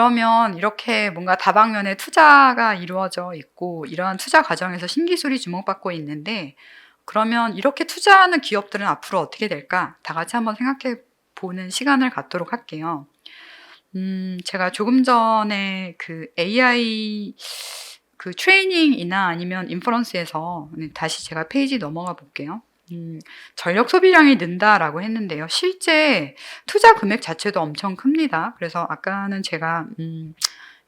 그러면 이렇게 뭔가 다방면의 투자가 이루어져 있고 이러한 투자 과정에서 신기술이 주목받고 있는데 그러면 이렇게 투자하는 기업들은 앞으로 어떻게 될까? 다 같이 한번 생각해 보는 시간을 갖도록 할게요. 제가 조금 전에 그 AI 그 트레이닝이나 아니면 인퍼런스에서 다시 제가 페이지 넘어가 볼게요. 전력 소비량이 는다라고 했는데요. 실제 투자 금액 자체도 엄청 큽니다. 그래서 아까는 제가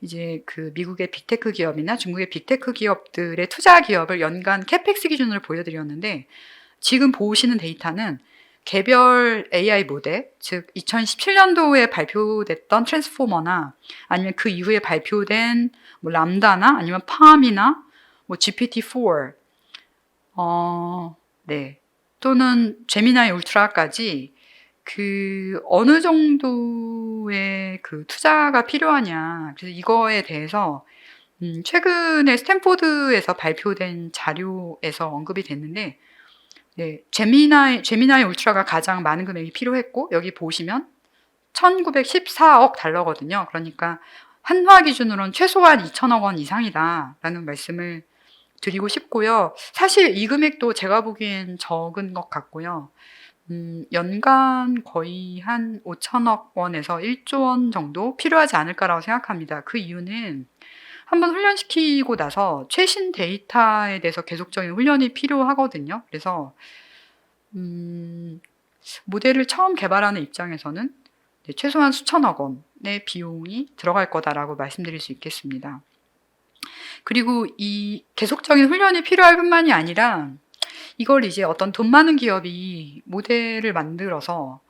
이제 그 미국의 빅테크 기업이나 중국의 빅테크 기업들의 투자 기업을 연간 캐펙스 기준으로 보여드렸는데 지금 보시는 데이터는 개별 AI 모델, 즉 2017년도에 발표됐던 트랜스포머나 아니면 그 이후에 발표된 뭐 람다나 아니면 팜이나 뭐 GPT-4 네. 또는 제미나이 울트라까지 그 어느 정도의 그 투자가 필요하냐. 그래서 이거에 대해서 최근에 스탠포드에서 발표된 자료에서 언급이 됐는데 네, 제미나이 울트라가 가장 많은 금액이 필요했고 여기 보시면 1914억 달러거든요. 그러니까 한화 기준으로는 최소한 2천억 원 이상이다라는 말씀을 드리고 싶고요. 사실 이 금액도 제가 보기엔 적은 것 같고요. 연간 거의 한 5천억 원에서 1조 원 정도 필요하지 않을까라고 생각합니다. 그 이유는 한번 훈련시키고 나서 최신 데이터에 대해서 계속적인 훈련이 필요하거든요. 그래서 모델을 처음 개발하는 입장에서는 최소한 수천억 원의 비용이 들어갈 거다라고 말씀드릴 수 있겠습니다. 그리고 이 계속적인 훈련이 필요할 뿐만이 아니라 이걸 이제 어떤 돈 많은 기업이 모델을 만들어서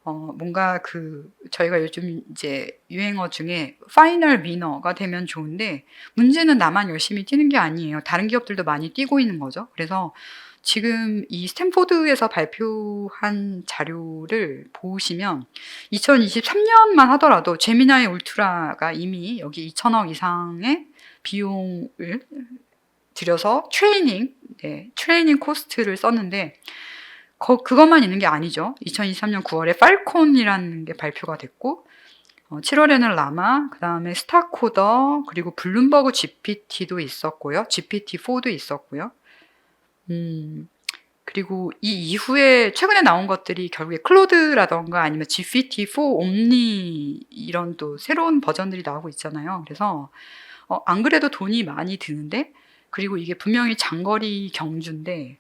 뭔가 그 저희가 요즘 이제 유행어 중에 파이널 위너가 되면 좋은데 문제는 나만 열심히 뛰는 게 아니에요. 다른 기업들도 많이 뛰고 있는 거죠. 그래서 지금 이 스탠포드에서 발표한 자료를 보시면 2023년만 하더라도 제미나이 울트라가 이미 여기 2천억 이상의 비용을 들여서 트레이닝 코스트를 썼는데 그것만 있는 게 아니죠. 2023년 9월에 팔콘이라는 게 발표가 됐고 7월에는 라마, 그 다음에 스타코더, 그리고 블룸버그 GPT도 있었고요. GPT-4도 있었고요. 그리고 이 이후에 최근에 나온 것들이 결국에 클로드라던가 아니면 GPT-4 옴니 이런 또 새로운 버전들이 나오고 있잖아요. 그래서 안 그래도 돈이 많이 드는데 그리고 이게 분명히 장거리 경주인데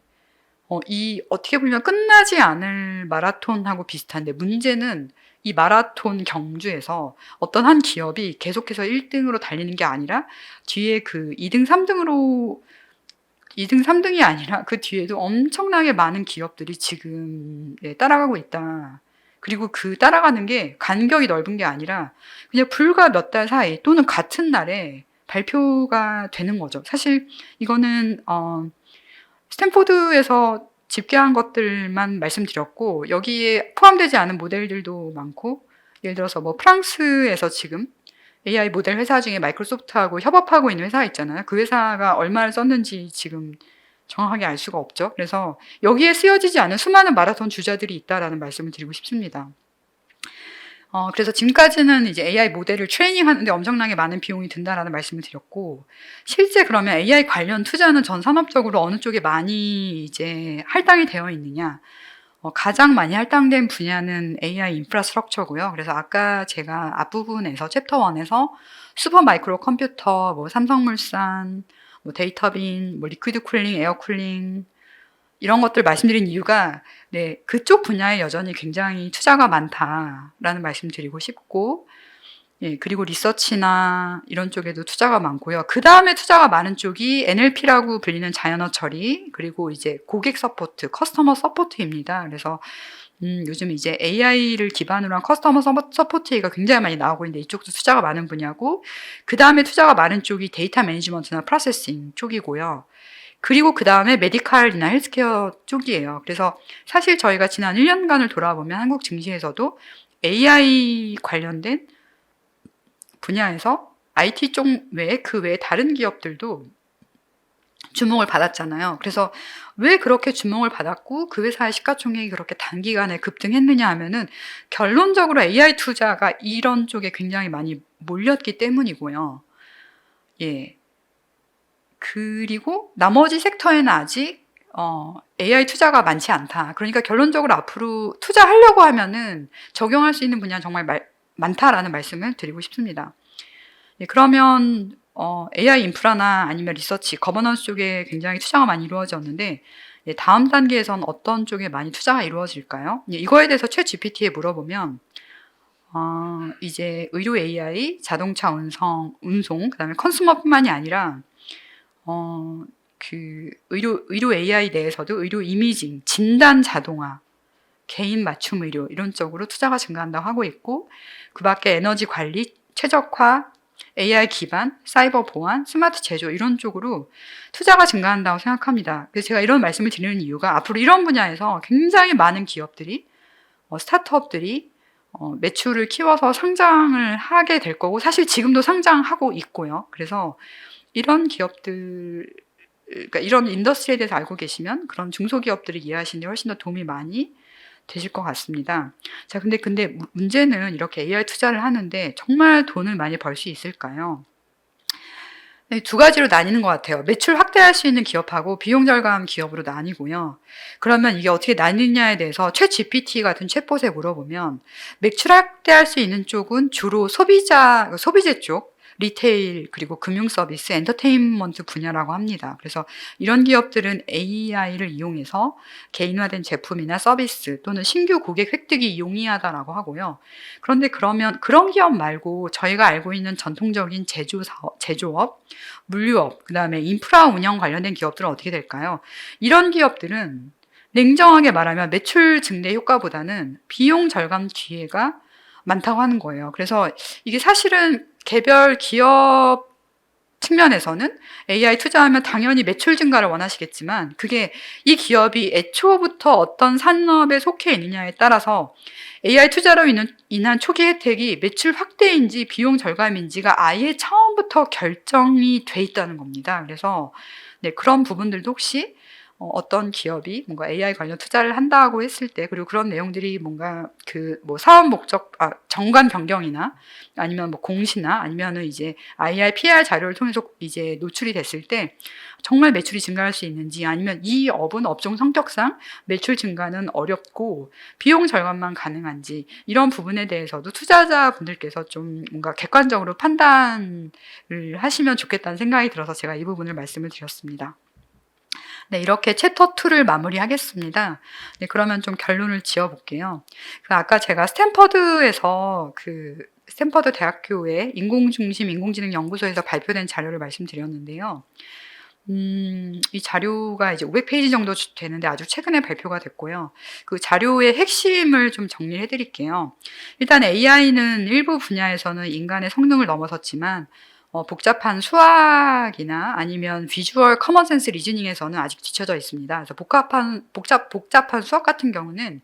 이 어떻게 보면 끝나지 않을 마라톤하고 비슷한데 문제는 이 마라톤 경주에서 어떤 한 기업이 계속해서 1등으로 달리는 게 아니라 뒤에 그 2등, 3등이 아니라 그 뒤에도 엄청나게 많은 기업들이 지금 따라가고 있다. 그리고 그 따라가는 게 간격이 넓은 게 아니라 그냥 불과 몇 달 사이 또는 같은 날에 발표가 되는 거죠. 사실 이거는 스탠포드에서 집계한 것들만 말씀드렸고 여기에 포함되지 않은 모델들도 많고 예를 들어서 뭐 프랑스에서 지금 AI 모델 회사 중에 마이크로소프트하고 협업하고 있는 회사 있잖아요. 그 회사가 얼마를 썼는지 지금 정확하게 알 수가 없죠. 그래서 여기에 쓰여지지 않은 수많은 마라톤 주자들이 있다라는 말씀을 드리고 싶습니다. 그래서 지금까지는 이제 AI 모델을 트레이닝하는데 엄청나게 많은 비용이 든다라는 말씀을 드렸고, 실제 그러면 AI 관련 투자는 전 산업적으로 어느 쪽에 많이 이제 할당이 되어 있느냐? 가장 많이 할당된 분야는 AI 인프라스트럭처고요. 그래서 아까 제가 앞부분에서 챕터 1에서 슈퍼 마이크로 컴퓨터, 뭐 삼성물산, 뭐 데이터빈, 뭐 리퀴드 쿨링, 에어 쿨링 이런 것들 말씀드린 이유가 그쪽 분야에 여전히 굉장히 투자가 많다라는 말씀 드리고 싶고 그리고 리서치나 이런 쪽에도 투자가 많고요. 그 다음에 투자가 많은 쪽이 NLP라고 불리는 자연어 처리 그리고 이제 고객 서포트, 커스터머 서포트입니다. 그래서 요즘 이제 AI를 기반으로 한 커스터머 서포트가 굉장히 많이 나오고 있는데 이쪽도 투자가 많은 분야고 그 다음에 투자가 많은 쪽이 데이터 매니지먼트나 프로세싱 쪽이고요. 그리고 그 다음에 메디칼이나 헬스케어 쪽이에요. 그래서 사실 저희가 지난 1년간을 돌아보면 한국 증시에서도 AI 관련된 분야에서 IT 쪽 외에 그 외에 다른 기업들도 주목을 받았잖아요. 그래서 왜 그렇게 주목을 받았고 그 회사의 시가총액이 그렇게 단기간에 급등했느냐 하면은 결론적으로 AI 투자가 이런 쪽에 굉장히 많이 몰렸기 때문이고요. 예. 그리고 나머지 섹터에는 아직 AI 투자가 많지 않다. 그러니까 결론적으로 앞으로 투자하려고 하면은 적용할 수 있는 분야는 정말 많다라는 말씀을 드리고 싶습니다. 예, 그러면 AI 인프라나 아니면 리서치, 거버넌스 쪽에 굉장히 투자가 많이 이루어졌는데 예, 다음 단계에선 어떤 쪽에 많이 투자가 이루어질까요? 예, 이거에 대해서 챗 GPT에 물어보면 이제 의료 AI, 자동차 운송, 그다음에 컨슈머뿐만이 아니라 그 의료 AI 내에서도 의료 이미징, 진단 자동화, 개인 맞춤 의료 이런 쪽으로 투자가 증가한다고 하고 있고, 그 밖에 에너지 관리, 최적화, AI 기반, 사이버 보안, 스마트 제조 이런 쪽으로 투자가 증가한다고 생각합니다. 그래서 제가 이런 말씀을 드리는 이유가 앞으로 이런 분야에서 굉장히 많은 기업들이 스타트업들이 매출을 키워서 상장을 하게 될 거고, 사실 지금도 상장하고 있고요. 그래서 이런 기업들, 그러니까 이런 인더스트리에 대해서 알고 계시면 그런 중소기업들을 이해하시는 데 훨씬 더 도움이 많이 되실 것 같습니다. 자, 근데 문제는 이렇게 AI 투자를 하는데 정말 돈을 많이 벌 수 있을까요? 네, 두 가지로 나뉘는 것 같아요. 매출 확대할 수 있는 기업하고 비용 절감 기업으로 나뉘고요. 그러면 이게 어떻게 나뉘냐에 대해서 챗 GPT 같은 챗봇에 물어보면 매출 확대할 수 있는 쪽은 주로 소비재 쪽, 리테일, 그리고 금융 서비스, 엔터테인먼트 분야라고 합니다. 그래서 이런 기업들은 AI를 이용해서 개인화된 제품이나 서비스 또는 신규 고객 획득이 용이하다라고 하고요. 그런데 그러면 그런 기업 말고 저희가 알고 있는 전통적인 제조업, 물류업, 그다음에 인프라 운영 관련된 기업들은 어떻게 될까요? 이런 기업들은 냉정하게 말하면 매출 증대 효과보다는 비용 절감 기회가 많다고 하는 거예요. 그래서 이게 사실은 개별 기업 측면에서는 AI 투자하면 당연히 매출 증가를 원하시겠지만 그게 이 기업이 애초부터 어떤 산업에 속해 있느냐에 따라서 AI 투자로 인한 초기 혜택이 매출 확대인지 비용 절감인지가 아예 처음부터 결정이 돼 있다는 겁니다. 그래서 네, 그런 부분들도 혹시 어떤 기업이 뭔가 AI 관련 투자를 한다고 했을 때, 그리고 그런 내용들이 뭔가 그 뭐 사업 목적, 정관 변경이나 아니면 뭐 공시나 아니면은 이제 IR, PR 자료를 통해서 이제 노출이 됐을 때 정말 매출이 증가할 수 있는지, 아니면 이 업은 업종 성격상 매출 증가는 어렵고 비용 절감만 가능한지, 이런 부분에 대해서도 투자자분들께서 좀 뭔가 객관적으로 판단을 하시면 좋겠다는 생각이 들어서 제가 이 부분을 말씀을 드렸습니다. 네, 이렇게 챕터 2를 마무리하겠습니다. 네, 그러면 좀 결론을 지어볼게요. 아까 제가 스탠퍼드에서 스탠퍼드 대학교의 인공중심 인공지능 연구소에서 발표된 자료를 말씀드렸는데요. 이 자료가 이제 500페이지 정도 되는데 아주 최근에 발표가 됐고요. 그 자료의 핵심을 좀 정리해 드릴게요. 일단 AI는 일부 분야에서는 인간의 성능을 넘어섰지만 복잡한 수학이나 아니면 비주얼 커먼 센스 리즈닝에서는 아직 뒤처져 있습니다. 그래서 복잡한 수학 같은 경우는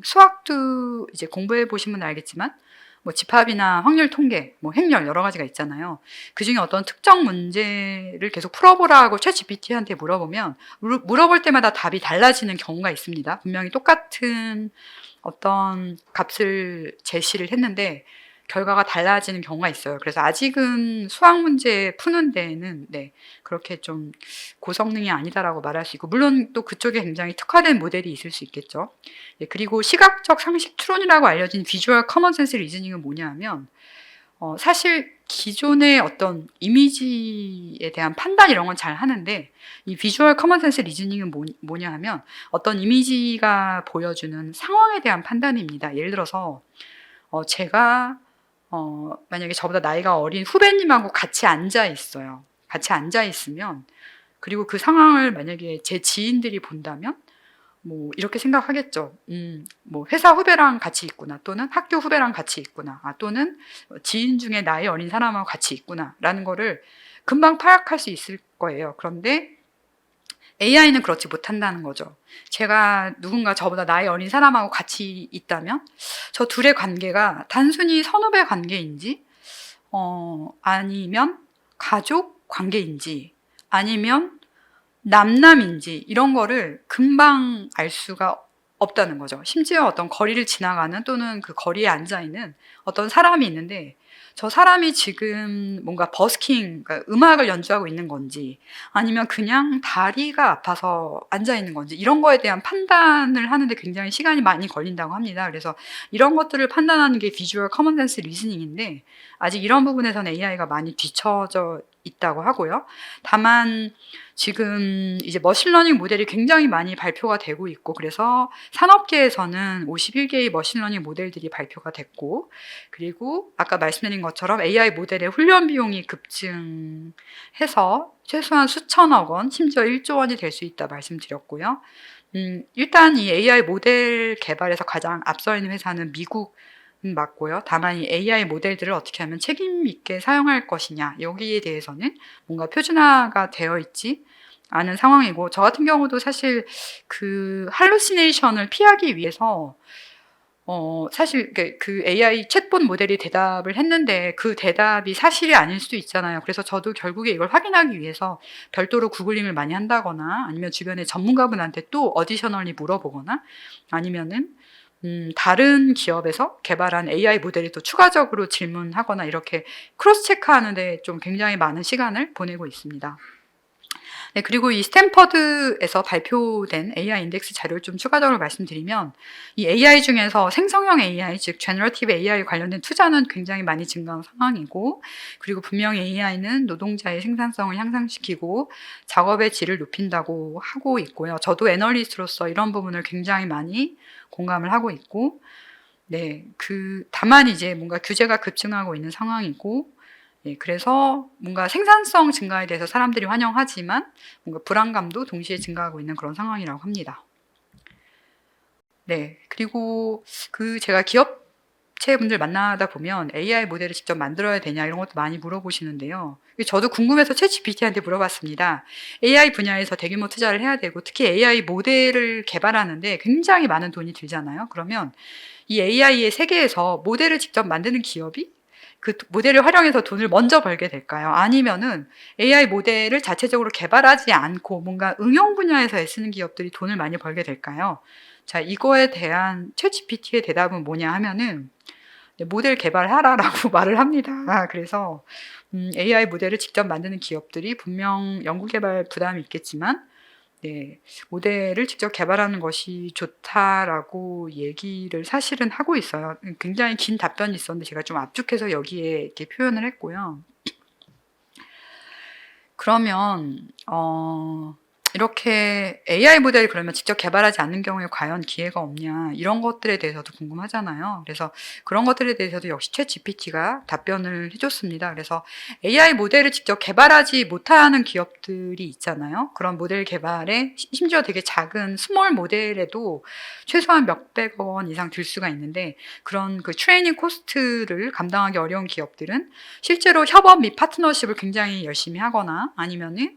수학도 이제 공부해 보시면 알겠지만 뭐 집합이나 확률 통계, 뭐 행렬 여러 가지가 있잖아요. 그중에 어떤 특정 문제를 계속 풀어보라고 챗 GPT한테 물어보면 물어볼 때마다 답이 달라지는 경우가 있습니다. 분명히 똑같은 어떤 값을 제시를 했는데 결과가 달라지는 경우가 있어요. 그래서 아직은 수학 문제 푸는 데에는 네, 그렇게 좀 고성능이 아니다라고 말할 수 있고, 물론 또 그쪽에 굉장히 특화된 모델이 있을 수 있겠죠. 네, 그리고 시각적 상식 추론이라고 알려진 비주얼 커먼 센스 리즈닝은 뭐냐 하면 사실 기존의 어떤 이미지에 대한 판단 이런 건 잘 하는데, 이 비주얼 커먼 센스 리즈닝은 뭐냐 하면 어떤 이미지가 보여주는 상황에 대한 판단입니다. 예를 들어서 제가 만약에 저보다 나이가 어린 후배님하고 같이 앉아 있어요. 같이 앉아 있으면, 그리고 그 상황을 만약에 제 지인들이 본다면 뭐 이렇게 생각하겠죠. 뭐 회사 후배랑 같이 있구나, 또는 학교 후배랑 같이 있구나, 또는 지인 중에 나이 어린 사람하고 같이 있구나라는 거를 금방 파악할 수 있을 거예요. 그런데 AI는 그렇지 못한다는 거죠. 제가 누군가 저보다 나이 어린 사람하고 같이 있다면 저 둘의 관계가 단순히 선후배 관계인지, 아니면 가족 관계인지, 아니면 남남인지, 이런 거를 금방 알 수가 없다는 거죠. 심지어 어떤 거리를 지나가는 또는 그 거리에 앉아 있는 어떤 사람이 있는데 저 사람이 지금 뭔가 버스킹, 그러니까 음악을 연주하고 있는 건지 아니면 그냥 다리가 아파서 앉아 있는 건지 이런 거에 대한 판단을 하는데 굉장히 시간이 많이 걸린다고 합니다. 그래서 이런 것들을 판단하는 게 비주얼 커먼 센스 리즈닝인데 아직 이런 부분에서는 AI가 많이 뒤처져 있다고 하고요. 다만 지금 이제 머신러닝 모델이 굉장히 많이 발표가 되고 있고, 그래서 산업계에서는 51개의 머신러닝 모델들이 발표가 됐고, 그리고 아까 말씀드린 것처럼 AI 모델의 훈련 비용이 급증해서 최소한 수천억 원, 심지어 1조 원이 될 수 있다 말씀드렸고요. 일단 이 AI 모델 개발에서 가장 앞서 있는 회사는 미국 맞고요. 다만 이 AI 모델들을 어떻게 하면 책임 있게 사용할 것이냐, 여기에 대해서는 뭔가 표준화가 되어 있지 않은 상황이고, 저 같은 경우도 사실 그 할루시네이션을 피하기 위해서 사실 그 AI 챗봇 모델이 대답을 했는데 그 대답이 사실이 아닐 수도 있잖아요. 그래서 저도 결국에 이걸 확인하기 위해서 별도로 구글링을 많이 한다거나 아니면 주변에 전문가분한테 또 어디셔널리 물어보거나 아니면은 다른 기업에서 개발한 AI 모델이 또 추가적으로 질문하거나 이렇게 크로스 체크하는데 좀 굉장히 많은 시간을 보내고 있습니다. 네, 그리고 이 스탠퍼드에서 발표된 AI 인덱스 자료를 좀 추가적으로 말씀드리면 이 AI 중에서 생성형 AI, 즉 제너러티브 AI 관련된 투자는 굉장히 많이 증가한 상황이고, 그리고 분명히 AI는 노동자의 생산성을 향상시키고 작업의 질을 높인다고 하고 있고요. 저도 애널리스트로서 이런 부분을 굉장히 많이 공감을 하고 있고, 네, 다만 이제 뭔가 규제가 급증하고 있는 상황이고, 예, 그래서 뭔가 생산성 증가에 대해서 사람들이 환영하지만 뭔가 불안감도 동시에 증가하고 있는 그런 상황이라고 합니다. 네, 그리고 제가 기업체분들 만나다 보면 AI 모델을 직접 만들어야 되냐 이런 것도 많이 물어보시는데요. 저도 궁금해서 챗GPT한테 물어봤습니다. AI 분야에서 대규모 투자를 해야 되고 특히 AI 모델을 개발하는데 굉장히 많은 돈이 들잖아요. 그러면 이 AI의 세계에서 모델을 직접 만드는 기업이 그 모델을 활용해서 돈을 먼저 벌게 될까요? 아니면은 AI 모델을 자체적으로 개발하지 않고 뭔가 응용 분야에서 애쓰는 기업들이 돈을 많이 벌게 될까요? 자, 이거에 대한 챗GPT의 대답은 뭐냐 하면은 모델 개발하라라고 말을 합니다. 그래서 AI 모델을 직접 만드는 기업들이 분명 연구개발 부담이 있겠지만 네, 모델을 직접 개발하는 것이 좋다라고 얘기를 사실은 하고 있어요. 굉장히 긴 답변이 있었는데 제가 좀 압축해서 여기에 이렇게 표현을 했고요. 그러면 이렇게 AI 모델을 그러면 직접 개발하지 않는 경우에 과연 기회가 없냐 이런 것들에 대해서도 궁금하잖아요. 그래서 그런 것들에 대해서도 역시 챗GPT가 답변을 해줬습니다. 그래서 AI 모델을 직접 개발하지 못하는 기업들이 있잖아요. 그런 모델 개발에 심지어 되게 작은 스몰 모델에도 최소한 몇백억 원 이상 들 수가 있는데 그런 그 트레이닝 코스트를 감당하기 어려운 기업들은 실제로 협업 및 파트너십을 굉장히 열심히 하거나 아니면은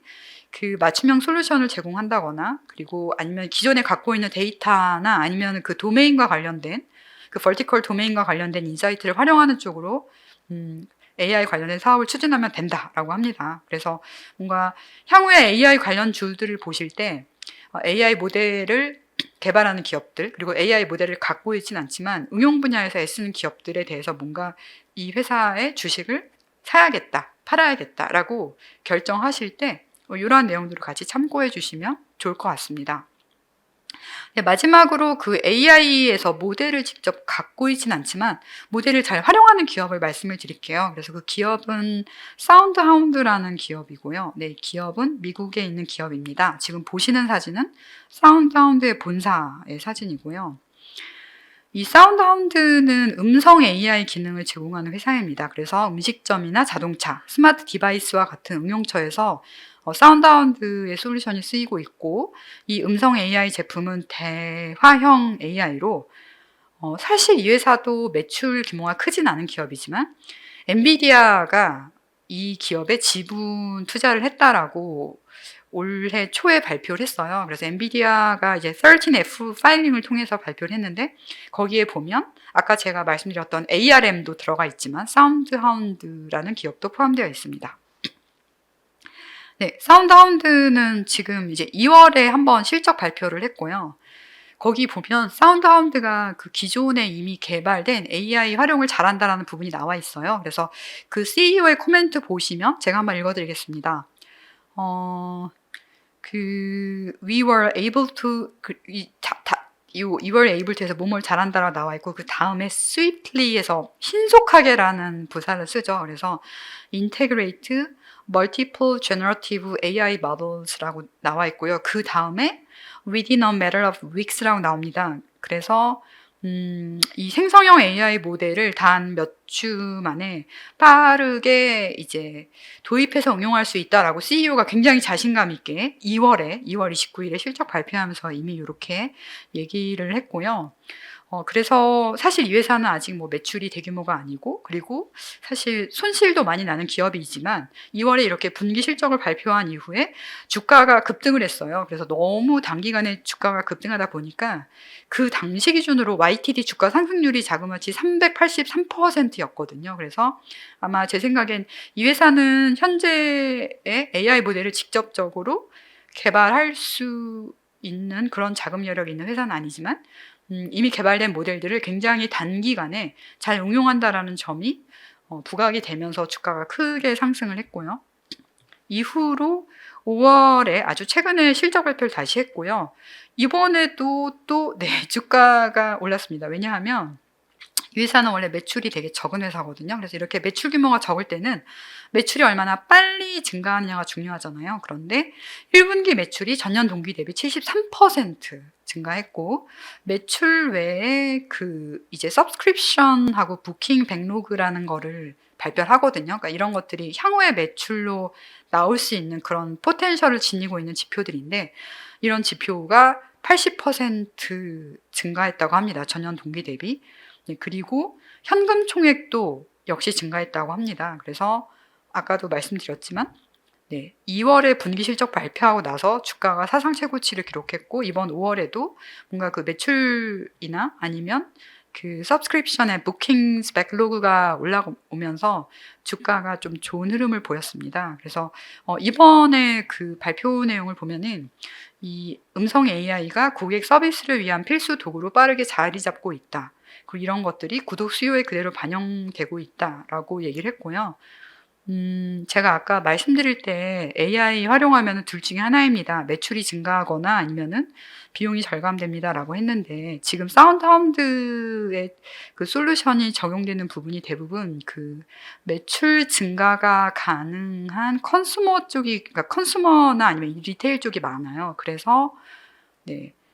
그 맞춤형 솔루션을 제공한다거나 그리고 아니면 기존에 갖고 있는 데이터나 아니면 그 도메인과 관련된 그 vertical 도메인과 관련된 인사이트를 활용하는 쪽으로 AI 관련된 사업을 추진하면 된다라고 합니다. 그래서 뭔가 향후에 AI 관련 주들을 보실 때 AI 모델을 개발하는 기업들 그리고 AI 모델을 갖고 있진 않지만 응용 분야에서 애쓰는 기업들에 대해서 뭔가 이 회사의 주식을 사야겠다, 팔아야겠다라고 결정하실 때 이러한 내용들을 같이 참고해 주시면 좋을 것 같습니다. 네, 마지막으로 그 AI에서 모델을 직접 갖고 있진 않지만 모델을 잘 활용하는 기업을 말씀을 드릴게요. 그래서 그 기업은 사운드하운드라는 기업이고요. 네, 기업은 미국에 있는 기업입니다. 지금 보시는 사진은 사운드하운드의 본사의 사진이고요. 이 사운드하운드는 음성 AI 기능을 제공하는 회사입니다. 그래서 음식점이나 자동차, 스마트 디바이스와 같은 응용처에서 사운드하운드의 솔루션이 쓰이고 있고 이 음성 AI 제품은 대화형 AI로 사실 이 회사도 매출 규모가 크진 않은 기업이지만 엔비디아가 이 기업에 지분 투자를 했다라고 올해 초에 발표를 했어요. 그래서 엔비디아가 이제 13F 파일링을 통해서 발표를 했는데 거기에 보면 아까 제가 말씀드렸던 ARM도 들어가 있지만 사운드하운드라는 기업도 포함되어 있습니다. 네, 사운드하운드는 지금 이제 2월에 한번 실적 발표를 했고요. 거기 보면 사운드하운드가 그 기존에 이미 개발된 AI 활용을 잘한다라는 부분이 나와 있어요. 그래서 그 CEO의 코멘트 보시면 제가 한번 읽어드리겠습니다. we were able to you were able to 해서 뭐뭘 잘한다라고 나와 있고 그 다음에 swiftly에서 신속하게라는 부사를 쓰죠. 그래서 integrate multiple generative AI models라고 나와 있고요. 그 다음에 within a matter of weeks라고 나옵니다. 그래서 이 생성형 AI 모델을 단 몇 주 만에 빠르게 이제 도입해서 응용할 수 있다라고 CEO가 굉장히 자신감 있게 2월 29일에 실적 발표하면서 이미 이렇게 얘기를 했고요. 그래서 사실 이 회사는 아직 뭐 매출이 대규모가 아니고 그리고 사실 손실도 많이 나는 기업이지만 2월에 이렇게 분기 실적을 발표한 이후에 주가가 급등을 했어요. 그래서 너무 단기간에 주가가 급등하다 보니까 그 당시 기준으로 YTD 주가 상승률이 자그마치 383%였거든요. 그래서 아마 제 생각엔 이 회사는 현재의 AI 모델을 직접적으로 개발할 수 있는 그런 자금 여력이 있는 회사는 아니지만 이미 개발된 모델들을 굉장히 단기간에 잘 응용한다라는 점이 부각이 되면서 주가가 크게 상승을 했고요. 이후로 5월에 아주 최근에 실적 발표를 다시 했고요. 이번에도 또 주가가 올랐습니다. 왜냐하면 이 회사는 원래 매출이 되게 적은 회사거든요. 그래서 이렇게 매출 규모가 적을 때는 매출이 얼마나 빨리 증가하느냐가 중요하잖아요. 그런데 1분기 매출이 전년 동기 대비 73% 증가했고 매출 외에 그 이제 서브스크립션하고 부킹 백로그라는 거를 발표를 하거든요. 그러니까 이런 것들이 향후의 매출로 나올 수 있는 그런 포텐셜을 지니고 있는 지표들인데 이런 지표가 80% 증가했다고 합니다. 전년 동기 대비. 그리고 현금 총액도 역시 증가했다고 합니다. 그래서 아까도 말씀드렸지만 2월에 분기 실적 발표하고 나서 주가가 사상 최고치를 기록했고 이번 5월에도 뭔가 그 매출이나 아니면 그 서브스크립션의 부킹스 백로그가 올라오면서 주가가 좀 좋은 흐름을 보였습니다. 그래서 이번에 그 발표 내용을 보면은 이 음성 AI가 고객 서비스를 위한 필수 도구로 빠르게 자리 잡고 있다. 그리고 이런 것들이 구독 수요에 그대로 반영되고 있다라고 얘기를 했고요. 제가 아까 말씀드릴 때 AI 활용하면 둘 중에 하나입니다. 매출이 증가하거나 아니면은 비용이 절감됩니다라고 했는데 지금 사운드하운드의 그 솔루션이 적용되는 부분이 대부분 그 매출 증가가 가능한 컨슈머 쪽이 그러니까 컨슈머나 아니면 리테일 쪽이 많아요. 그래서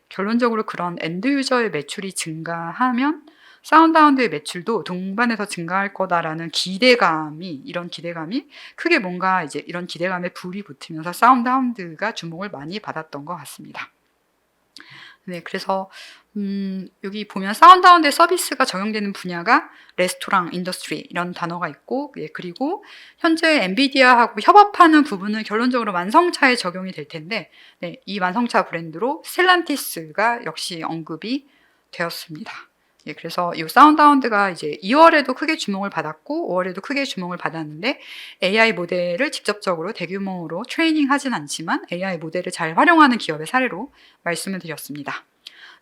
결론적으로 그런 엔드 유저의 매출이 증가하면 사운드하운드의 매출도 동반해서 증가할 거다라는 이런 기대감이 크게 뭔가 이제 이런 기대감에 불이 붙으면서 사운드하운드가 주목을 많이 받았던 것 같습니다. 그래서 여기 보면 사운드하운드의 서비스가 적용되는 분야가 레스토랑, 인더스트리 이런 단어가 있고 그리고 현재 엔비디아하고 협업하는 부분은 결론적으로 완성차에 적용이 될 텐데 이 완성차 브랜드로 스텔란티스가 역시 언급이 되었습니다. 그래서 이 사운드하운드가 이제 2월에도 크게 주목을 받았고 5월에도 크게 주목을 받았는데 AI 모델을 직접적으로 대규모로 트레이닝하진 않지만 AI 모델을 잘 활용하는 기업의 사례로 말씀을 드렸습니다.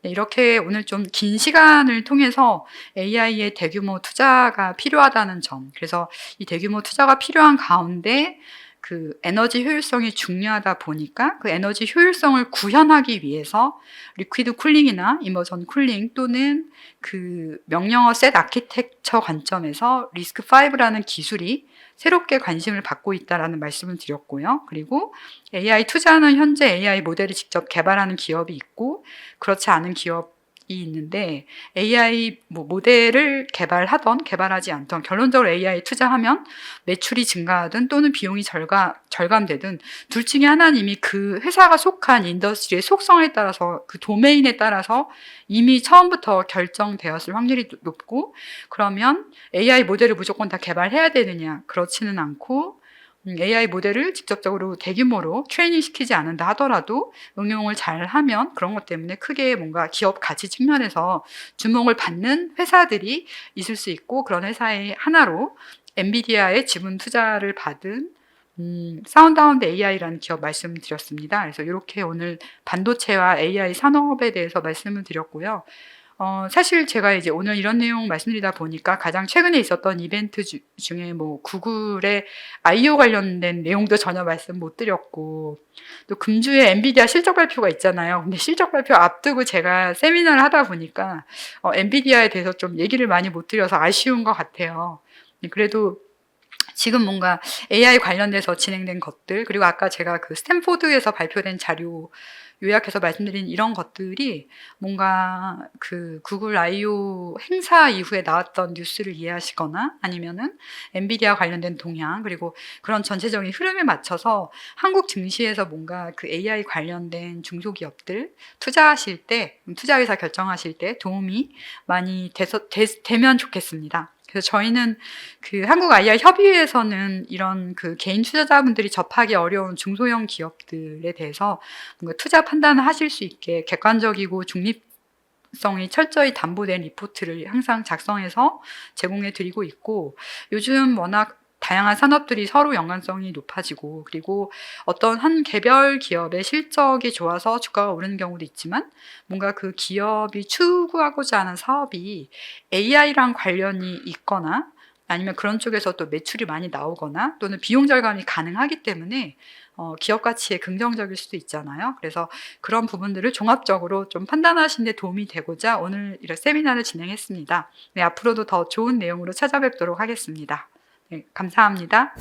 이렇게 오늘 좀 긴 시간을 통해서 AI의 대규모 투자가 필요하다는 점, 그래서 이 대규모 투자가 필요한 가운데 그 에너지 효율성이 중요하다 보니까 그 에너지 효율성을 구현하기 위해서 리퀴드 쿨링이나 이머전 쿨링 또는 그 명령어 셋 아키텍처 관점에서 리스크5라는 기술이 새롭게 관심을 받고 있다라는 말씀을 드렸고요. 그리고 AI 투자는 현재 AI 모델을 직접 개발하는 기업이 있고 그렇지 않은 기업이 있는데 AI 모델을 개발하던 개발하지 않던 결론적으로 AI 투자하면 매출이 증가하든 또는 비용이 절감되든 둘 중에 하나는 이미 그 회사가 속한 인더스트리의 속성에 따라서 그 도메인에 따라서 이미 처음부터 결정되었을 확률이 높고 그러면 AI 모델을 무조건 다 개발해야 되느냐 그렇지는 않고 AI 모델을 직접적으로 대규모로 트레이닝 시키지 않는다 하더라도 응용을 잘 하면 그런 것 때문에 크게 뭔가 기업 가치 측면에서 주목을 받는 회사들이 있을 수 있고 그런 회사의 하나로 엔비디아의 지분 투자를 받은 사운드하운드 AI라는 기업 말씀드렸습니다. 그래서 이렇게 오늘 반도체와 AI 산업에 대해서 말씀을 드렸고요. 사실 제가 이제 오늘 이런 내용 말씀드리다 보니까 가장 최근에 있었던 이벤트 중에 뭐 구글의 I/O 관련된 내용도 전혀 말씀 못 드렸고, 또 금주에 엔비디아 실적 발표가 있잖아요. 근데 실적 발표 앞두고 제가 세미나를 하다 보니까 엔비디아에 대해서 좀 얘기를 많이 못 드려서 아쉬운 것 같아요. 그래도 지금 뭔가 AI 관련돼서 진행된 것들, 그리고 아까 제가 그 스탠포드에서 발표된 자료 요약해서 말씀드린 이런 것들이 뭔가 그 구글 I/O 행사 이후에 나왔던 뉴스를 이해하시거나 아니면은 엔비디아 관련된 동향, 그리고 그런 전체적인 흐름에 맞춰서 한국 증시에서 뭔가 그 AI 관련된 중소기업들 투자하실 때, 투자 의사 결정하실 때 도움이 많이 되면 좋겠습니다. 그래서 저희는 그 한국 AI 협의회에서는 이런 그 개인 투자자분들이 접하기 어려운 중소형 기업들에 대해서 뭔가 투자 판단을 하실 수 있게 객관적이고 중립성이 철저히 담보된 리포트를 항상 작성해서 제공해 드리고 있고, 요즘 워낙 다양한 산업들이 서로 연관성이 높아지고, 그리고 어떤 한 개별 기업의 실적이 좋아서 주가가 오르는 경우도 있지만 뭔가 그 기업이 추구하고자 하는 사업이 AI랑 관련이 있거나 아니면 그런 쪽에서 또 매출이 많이 나오거나 또는 비용 절감이 가능하기 때문에 기업 가치에 긍정적일 수도 있잖아요. 그래서 그런 부분들을 종합적으로 좀 판단하시는 데 도움이 되고자 오늘 이런 세미나를 진행했습니다. 네, 앞으로도 더 좋은 내용으로 찾아뵙도록 하겠습니다. 네, 감사합니다.